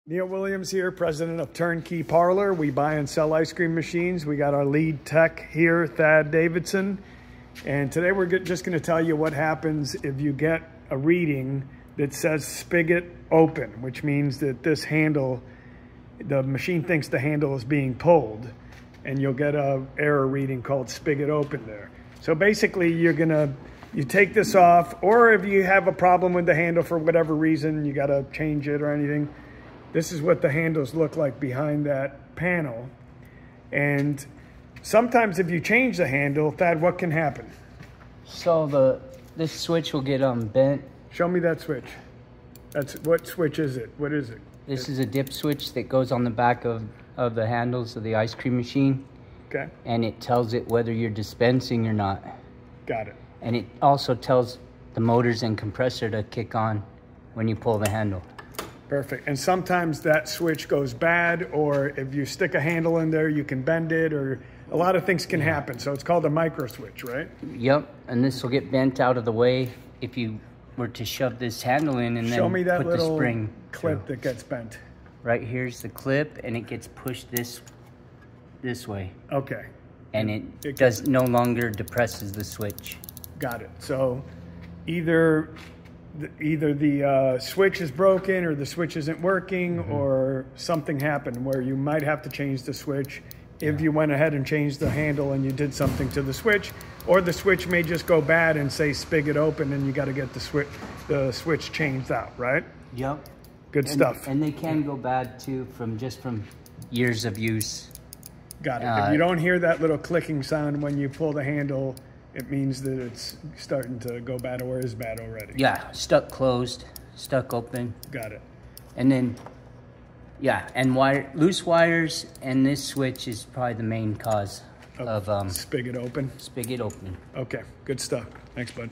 Neil Williams here, president of Turnkey Parlor. We buy and sell ice cream machines. We got our lead tech here, Thad Davidson. And today we're just gonna tell you what happens if you get a reading that says spigot open, which means that this handle, the machine thinks the handle is being pulled, and you'll get a error reading called spigot open there. So basically you take this off, or if you have a problem with the handle for whatever reason, you gotta change it or anything, this is what the handles look like behind that panel. And sometimes if you change the handle, Thad, what can happen? So this switch will get bent. Show me that switch. What switch is it? What is it? This is a dip switch that goes on the back of the handles of the ice cream machine. Okay. And it tells it whether you're dispensing or not. Got it. And it also tells the motors and compressor to kick on when you pull the handle. Perfect. And sometimes that switch goes bad, or if you stick a handle in there, you can bend it, or a lot of things can happen. So it's called a micro switch, right? Yep. And this will get bent out of the way if you were to shove this handle in and Show me that put the little spring clip through. that gets bent. Right here's the clip, and it gets pushed this way. Okay. And it no longer depresses the switch. Got it. So either the switch is broken, or the switch isn't working, or something happened where you might have to change the switch if you went ahead and changed the handle and you did something to the switch, or the switch may just go bad and say spigot open, and you got to get the switch changed out, right? Yep. Good stuff. And they can go bad too from years of use. Got it. If you don't hear that little clicking sound when you pull the handle, it means that it's starting to go bad or is bad already. Yeah, stuck closed, stuck open. Got it. And then, yeah, and loose wires, and this switch is probably the main cause of spigot open. Spigot open. Okay, good stuff. Thanks, bud.